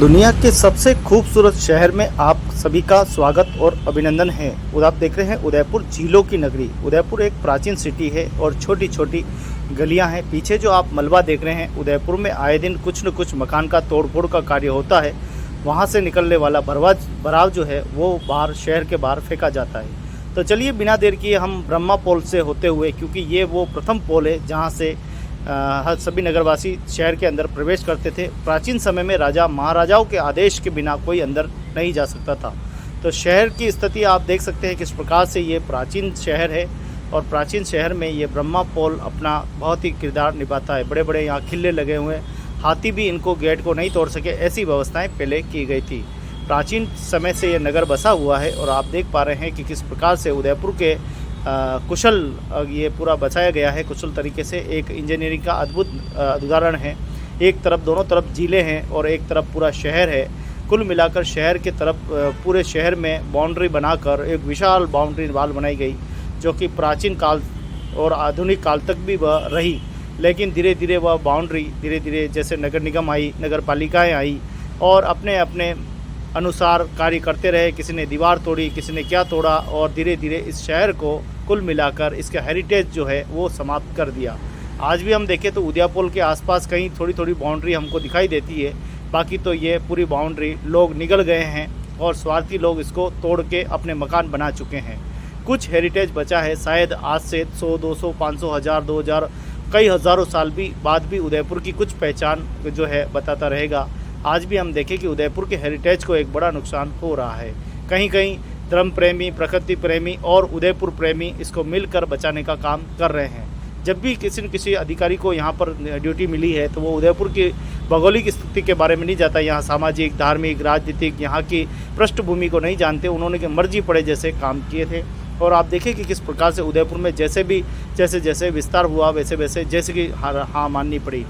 दुनिया के सबसे खूबसूरत शहर में आप सभी का स्वागत और अभिनंदन है। आप देख रहे हैं उदयपुर झीलों की नगरी। उदयपुर एक प्राचीन सिटी है और छोटी छोटी गलियां हैं। पीछे जो आप मलबा देख रहे हैं, उदयपुर में आए दिन कुछ न कुछ मकान का तोड़फोड़ का कार्य होता है। वहां से निकलने वाला भराव जो है वो बाहर शहर के बाहर फेंका जाता है। तो चलिए बिना देर किए हम ब्रह्मा पोल से होते हुए, क्योंकि ये वो प्रथम पोल है जहाँ से सभी नगरवासी शहर के अंदर प्रवेश करते थे। प्राचीन समय में राजा महाराजाओं के आदेश के बिना कोई अंदर नहीं जा सकता था। तो शहर की स्थिति आप देख सकते हैं किस प्रकार से ये प्राचीन शहर है, और प्राचीन शहर में ये ब्रह्मा पोल अपना बहुत ही किरदार निभाता है। बड़े बड़े यहाँ खिल्ले लगे हुए हैं, हाथी भी इनको गेट को नहीं तोड़ सके, ऐसी व्यवस्थाएं पहले की गई थी। प्राचीन समय से ये नगर बसा हुआ है और आप देख पा रहे हैं कि किस प्रकार से उदयपुर के कुशल ये पूरा बचाया गया है। कुशल तरीके से एक इंजीनियरिंग का अद्भुत उदाहरण है। एक तरफ दोनों तरफ झीलें हैं और एक तरफ पूरा शहर है। कुल मिलाकर शहर के तरफ पूरे शहर में बाउंड्री बनाकर एक विशाल बाउंड्री वाल बनाई गई, जो कि प्राचीन काल और आधुनिक काल तक भी वह रही। लेकिन धीरे धीरे वह बाउंड्री धीरे धीरे जैसे नगर निगम आई, नगर पालिकाएँ आई और अपने अपने अनुसार कार्य करते रहे। किसी ने दीवार तोड़ी, किसी ने क्या तोड़ा, और धीरे धीरे इस शहर को कुल मिलाकर इसका हेरिटेज जो है वो समाप्त कर दिया। आज भी हम देखें तो उदयपुर के आसपास कहीं थोड़ी थोड़ी बाउंड्री हमको दिखाई देती है, बाकी तो ये पूरी बाउंड्री लोग निगल गए हैं और स्वार्थी लोग इसको तोड़ के अपने मकान बना चुके हैं। कुछ हेरिटेज बचा है, शायद आज से 100, 200, 500, 1000, 2000 कई हज़ारों साल भी बाद भी उदयपुर की कुछ पहचान जो है बताता रहेगा। आज भी हम देखें कि उदयपुर के हेरिटेज को एक बड़ा नुकसान हो रहा है। कहीं कहीं धर्म प्रेमी, प्रकृति प्रेमी और उदयपुर प्रेमी इसको मिलकर बचाने का काम कर रहे हैं। जब भी किसी न किसी अधिकारी को यहाँ पर ड्यूटी मिली है तो वो उदयपुर की भौगोलिक स्थिति के बारे में नहीं जाता, यहाँ सामाजिक, धार्मिक, राजनीतिक यहाँ की पृष्ठभूमि को नहीं जानते। उन्होंने मर्जी पड़े जैसे काम किए थे। और आप देखें कि किस प्रकार से उदयपुर में जैसे विस्तार हुआ वैसे वैसे जैसे कि हाँ माननी पड़ी।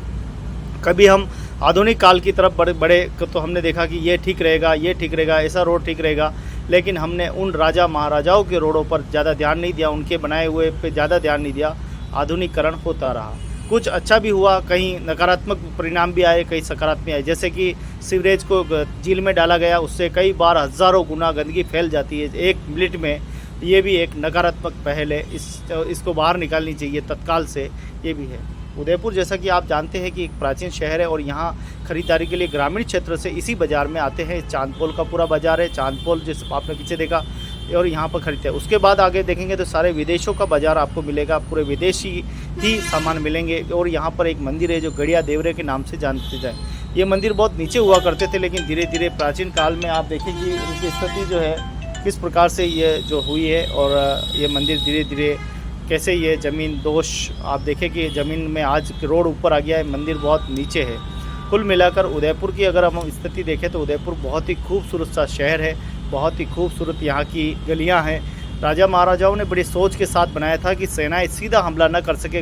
कभी हम आधुनिक काल की तरफ बड़े तो हमने देखा कि ये ठीक रहेगा, ये ठीक रहेगा, ऐसा रोड ठीक रहेगा, लेकिन हमने उन राजा महाराजाओं के रोडों पर ज़्यादा ध्यान नहीं दिया, उनके बनाए हुए पे ज़्यादा ध्यान नहीं दिया। आधुनिकीकरण होता रहा। कुछ अच्छा भी हुआ, कहीं नकारात्मक परिणाम भी आए, कहीं सकारात्मक आए। जैसे कि सीवरेज को झील में डाला गया, उससे कई बार हज़ारों गुना गंदगी फैल जाती है 1 मिनट में। ये भी एक नकारात्मक पहल है, इसको बाहर निकालनी चाहिए तत्काल से, ये भी है। उदयपुर जैसा कि आप जानते हैं कि एक प्राचीन शहर है और यहाँ खरीदारी के लिए ग्रामीण क्षेत्र से इसी बाज़ार में आते हैं। चांदपोल का पूरा बाज़ार है, चांदपोल जिस आपने पीछे देखा, और यहाँ पर खरीदते हैं। उसके बाद आगे देखेंगे तो सारे विदेशों का बाज़ार आपको मिलेगा, पूरे विदेशी ही सामान मिलेंगे। और यहाँ पर एक मंदिर है जो गड़िया देवरे के नाम से जानते जाए। ये मंदिर बहुत नीचे हुआ करते थे, लेकिन धीरे धीरे प्राचीन काल में आप देखेंगे इनकी स्थिति जो है किस प्रकार से ये जो हुई है, और ये मंदिर धीरे धीरे कैसे ये ज़मीन दोष आप देखें कि ज़मीन में आज रोड ऊपर आ गया है, मंदिर बहुत नीचे है। कुल मिलाकर उदयपुर की अगर हम स्थिति देखें तो उदयपुर बहुत ही खूबसूरत सा शहर है, बहुत ही खूबसूरत यहाँ की गलियाँ हैं। राजा महाराजाओं ने बड़ी सोच के साथ बनाया था कि सेनाएं सीधा हमला न कर सके,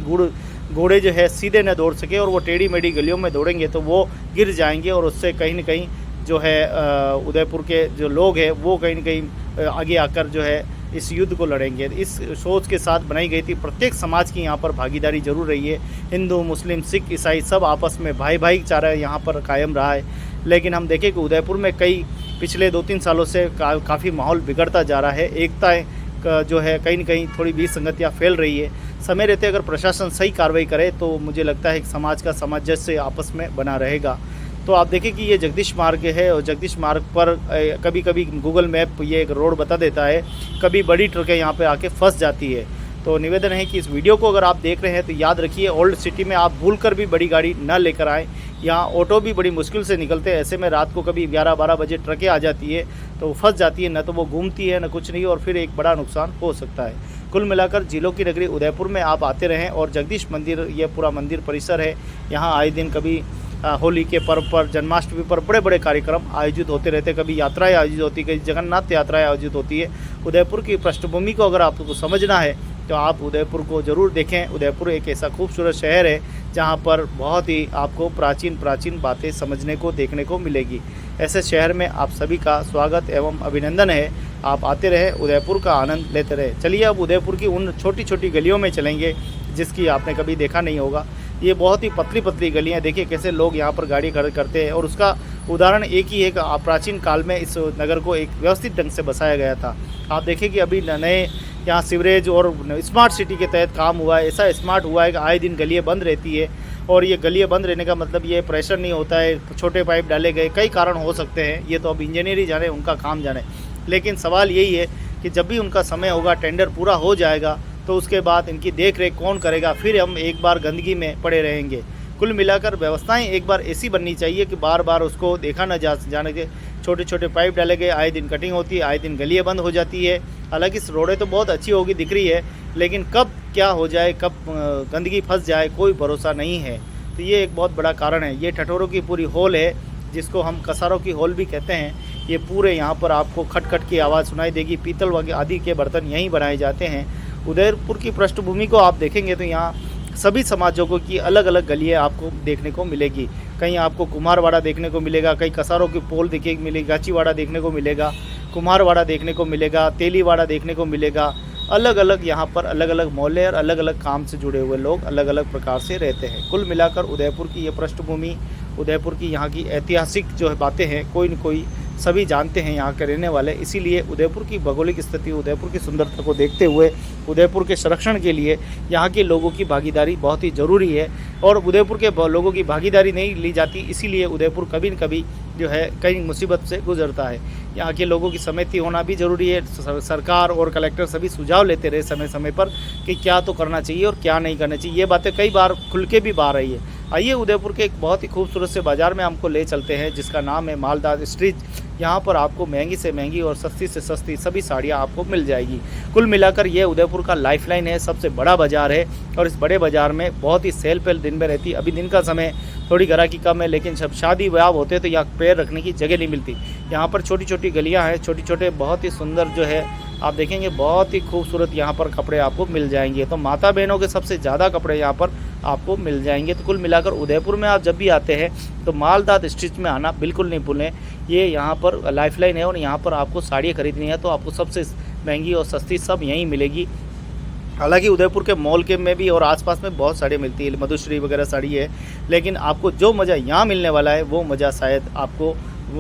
घोड़े जो है सीधे न दौड़ सके, और वो टेढ़ी मेढ़ी गलियों में दौड़ेंगे तो वो गिर जाएंगे, और उससे कहीं न कहीं जो है उदयपुर के जो लोग हैं वो कहीं न कहीं आगे आकर जो है इस युद्ध को लड़ेंगे। इस सोच के साथ बनाई गई थी। प्रत्येक समाज की यहाँ पर भागीदारी जरूर रही है। हिंदू, मुस्लिम, सिख, ईसाई सब आपस में भाईचारा यहाँ पर कायम रहा है। लेकिन हम देखें कि उदयपुर में कई पिछले 2-3 सालों से काफ़ी माहौल बिगड़ता जा रहा है। एकता जो है कहीं न कहीं थोड़ी विसंगतियाँ फैल रही है। समय रहते अगर प्रशासन सही कार्रवाई करे तो मुझे लगता है कि समाज का सामंजस्य आपस में बना रहेगा। तो आप देखें कि ये जगदीश मार्ग है, और जगदीश मार्ग पर कभी कभी गूगल मैप ये एक रोड बता देता है, कभी बड़ी ट्रकें यहाँ पे आके फंस जाती है। तो निवेदन है कि इस वीडियो को अगर आप देख रहे हैं तो याद रखिए, ओल्ड सिटी में आप भूलकर भी बड़ी गाड़ी न लेकर आएँ। यहाँ ऑटो भी बड़ी मुश्किल से निकलते हैं। ऐसे में रात को कभी 11-12 बजे ट्रकें आ जाती है तो वो फंस जाती है, न तो वो घूमती है न कुछ नहीं, और फिर एक बड़ा नुकसान हो सकता है। कुल मिलाकर झीलों की नगरी उदयपुर में आप आते रहें। और जगदीश मंदिर, ये पूरा मंदिर परिसर है, यहाँ आए दिन कभी होली के पर्व पर, जन्माष्टमी पर बड़े बड़े कार्यक्रम आयोजित होते रहते, कभी यात्राएं आयोजित होती, कभी जगन्नाथ यात्राएं आयोजित होती है। उदयपुर की पृष्ठभूमि को अगर आपको समझना है तो आप उदयपुर को ज़रूर देखें। उदयपुर एक ऐसा खूबसूरत शहर है जहाँ पर बहुत ही आपको प्राचीन बातें समझने को, देखने को मिलेगी। ऐसे शहर में आप सभी का स्वागत एवं अभिनंदन है। आप आते रहे, उदयपुर का आनंद लेते रहे। चलिए अब उदयपुर की उन छोटी छोटी गलियों में चलेंगे जिसकी आपने कभी देखा नहीं होगा। ये बहुत ही पतली पतली गलियाँ, देखिए कैसे लोग यहाँ पर गाड़ी खड़ी करते हैं, और उसका उदाहरण एक ही है कि प्राचीन काल में इस नगर को एक व्यवस्थित ढंग से बसाया गया था। आप देखें कि अभी नए यहाँ सीवरेज और स्मार्ट सिटी के तहत काम हुआ है। ऐसा स्मार्ट हुआ है कि आए दिन गलियाँ बंद रहती है, और ये गलियाँ बंद रहने का मतलब ये प्रेशर नहीं होता है, छोटे पाइप डाले गए, कई कारण हो सकते हैं, ये तो अब इंजीनियर ही जाने, उनका काम जाने। लेकिन सवाल यही है कि जब भी उनका समय होगा, टेंडर पूरा हो जाएगा, तो उसके बाद इनकी देख रेख कौन करेगा, फिर हम एक बार गंदगी में पड़े रहेंगे। कुल मिलाकर व्यवस्थाएं एक बार ऐसी बननी चाहिए कि बार बार उसको देखा न जाने के। छोटे छोटे पाइप डाले गए, आए दिन कटिंग होती है, आए दिन गलियाँ बंद हो जाती है। हालांकि इस रोडें तो बहुत अच्छी होगी, दिख रही है, लेकिन कब क्या हो जाए, कब गंदगी फंस जाए, कोई भरोसा नहीं है। तो ये एक बहुत बड़ा कारण है। ये ठठोरों की पूरी होल है, जिसको हम कसारों की होल भी कहते हैं। ये पूरे यहाँ पर आपको खटखट की आवाज़ सुनाई देगी। पीतल वगैरह आदि के बर्तन यहीं बनाए जाते हैं। उदयपुर की पृष्ठभूमि को आप देखेंगे तो यहाँ सभी समाजों को की अलग अलग गलियाँ आपको देखने को मिलेगी। कहीं आपको कुम्हारवाड़ा देखने को मिलेगा, कहीं कसारों की पोल दिखे मिलेगी, गाचीवाड़ा देखने को मिलेगा, कुम्हारवाड़ा देखने को मिलेगा, तेलीवाड़ा देखने को मिलेगा। अलग अलग यहाँ पर अलग अलग मोहल्ले और अलग अलग काम से जुड़े हुए लोग अलग अलग प्रकार से रहते हैं। कुल मिलाकर उदयपुर की ये पृष्ठभूमि, उदयपुर की यहाँ की ऐतिहासिक जो है बातें हैं, कोई न कोई सभी जानते हैं यहाँ के रहने वाले। इसीलिए उदयपुर की भौगोलिक स्थिति, उदयपुर की सुंदरता को देखते हुए उदयपुर के संरक्षण के लिए यहाँ के लोगों की भागीदारी बहुत ही ज़रूरी है। और उदयपुर के लोगों की भागीदारी नहीं ली जाती, इसीलिए उदयपुर कभी न कभी जो है कई मुसीबत से गुजरता है। यहाँ के लोगों की सहमति होना भी ज़रूरी है। सरकार और कलेक्टर सभी सुझाव लेते रहे समय समय पर कि क्या तो करना चाहिए और क्या नहीं करना चाहिए। ये बातें कई बार खुल के भी बाहर आई है। आइए उदयपुर के एक बहुत ही खूबसूरत से बाज़ार में हमको ले चलते हैं, जिसका नाम है मालदार स्ट्रीट। यहाँ पर आपको महंगी से महंगी और सस्ती से सस्ती सभी साड़ियाँ आपको मिल जाएगी। कुल मिलाकर ये उदयपुर का लाइफलाइन है, सबसे बड़ा बाज़ार है। और इस बड़े बाज़ार में बहुत ही सेल पेल दिन में रहती है। अभी दिन का समय थोड़ी ग्राहकी कम है, लेकिन जब शादी ब्याह होते हैं तो यहाँ पैर रखने की जगह नहीं मिलती। यहाँ पर छोटी छोटी गलियाँ हैं, छोटी छोटे बहुत ही सुंदर जो है आप देखेंगे, बहुत ही खूबसूरत यहाँ पर कपड़े आपको मिल जाएंगे। तो माता बहनों के सबसे ज़्यादा कपड़े यहाँ पर आपको मिल जाएंगे। तो कुल मिलाकर उदयपुर में आप जब भी आते हैं तो मालदार स्ट्रीट में आना बिल्कुल नहीं भूलें। ये यहाँ पर लाइफलाइन है और यहाँ पर आपको साड़ियाँ खरीदनी है तो आपको सबसे महंगी और सस्ती सब यहीं मिलेगी। हालांकि उदयपुर के मॉल के में भी और आसपास में बहुत साड़ियाँ मिलती है, मधुश्री वगैरह साड़ी है, लेकिन आपको जो मज़ा यहाँ मिलने वाला है वो मज़ा शायद आपको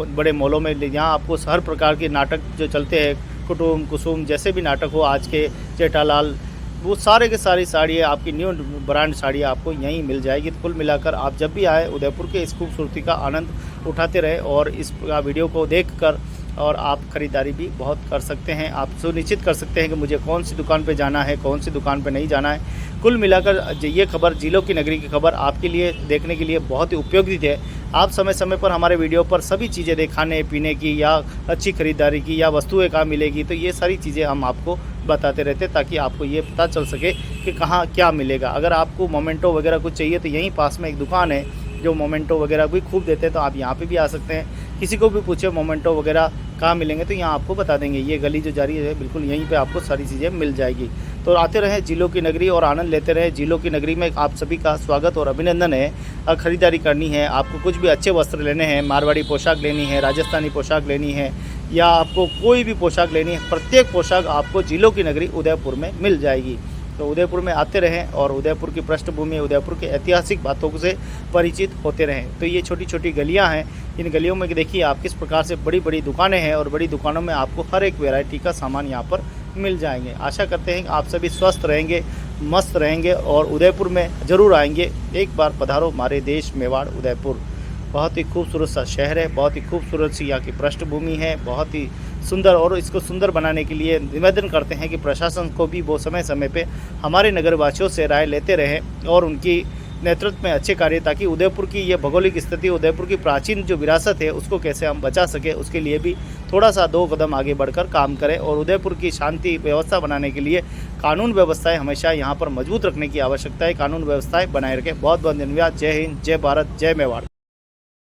बड़े मॉलों में। यहाँ आपको हर प्रकार के नाटक जो चलते हैं, कुटुम कुसुम जैसे भी नाटक हो, आज के जेठालाल, वो सारे के सारी साड़ियाँ आपकी न्यू ब्रांड साड़ियाँ आपको यहीं मिल जाएगी। तो कुल मिलाकर आप जब भी आए उदयपुर के इस खूबसूरती का आनंद उठाते रहे और इस वीडियो को देखकर और आप ख़रीदारी भी बहुत कर सकते हैं। आप सुनिश्चित कर सकते हैं कि मुझे कौन सी दुकान पे जाना है, कौन सी दुकान पे नहीं जाना है। कुल मिलाकर ये खबर, जिलों की नगरी की खबर आपके लिए देखने के लिए बहुत ही उपयोगी है। आप समय समय पर हमारे वीडियो पर सभी चीज़ें खाने पीने की या अच्छी खरीदारी की या वस्तुएं कहाँ मिलेगी, तो ये सारी चीज़ें हम आपको बताते रहते हैं ताकि आपको ये पता चल सके कि कहाँ क्या मिलेगा। अगर आपको मोमेंटो वगैरह कुछ चाहिए तो यहीं पास में एक दुकान है जो मोमेंटो वगैरह भी खूब देते हैं, तो आप यहाँ पे भी आ सकते हैं। किसी को भी पूछे मोमेंटो वगैरह कहाँ मिलेंगे तो यहाँ आपको बता देंगे। ये गली जो जा रही है बिल्कुल यहीं पे आपको सारी चीज़ें मिल जाएगी। तो आते रहें जिलों की नगरी और आनंद लेते रहें। जिलों की नगरी में आप सभी का स्वागत और अभिनंदन है। अगर खरीदारी करनी है, आपको कुछ भी अच्छे वस्त्र लेने हैं, मारवाड़ी पोशाक लेनी है, राजस्थानी पोशाक लेनी है, या आपको कोई भी पोशाक लेनी है, प्रत्येक पोशाक आपको जिलों की नगरी उदयपुर में मिल जाएगी। तो उदयपुर में आते रहें और उदयपुर की पृष्ठभूमि, उदयपुर के ऐतिहासिक बातों से परिचित होते रहें। तो ये छोटी छोटी गलियां हैं, इन गलियों में देखिए आप किस प्रकार से बड़ी बड़ी दुकानें हैं और बड़ी दुकानों में आपको हर एक वैरायटी का सामान यहाँ पर मिल जाएंगे। आशा करते हैं कि आप सभी स्वस्थ रहेंगे, मस्त रहेंगे और उदयपुर में ज़रूर आएंगे। एक बार पधारो हमारे देश मेवाड़ उदयपुर। बहुत ही खूबसूरत सा शहर है, बहुत ही खूबसूरत सी यहाँ की पृष्ठभूमि है, बहुत ही सुंदर। और इसको सुंदर बनाने के लिए निवेदन करते हैं कि प्रशासन को भी वो समय समय पे हमारे नगरवासियों से राय लेते रहें और उनकी नेतृत्व में अच्छे कार्य, ताकि उदयपुर की ये भौगोलिक स्थिति, उदयपुर की प्राचीन जो विरासत है उसको कैसे हम बचा सके, उसके लिए भी थोड़ा सा 2 कदम आगे बढ़कर काम करें। और उदयपुर की शांति व्यवस्था बनाने के लिए कानून व्यवस्थाएं हमेशा यहाँ पर मजबूत रखने की आवश्यकता है। कानून व्यवस्थाएं बनाए रखें। बहुत बहुत धन्यवाद। जय हिंद, जय भारत, जय मेवाड़।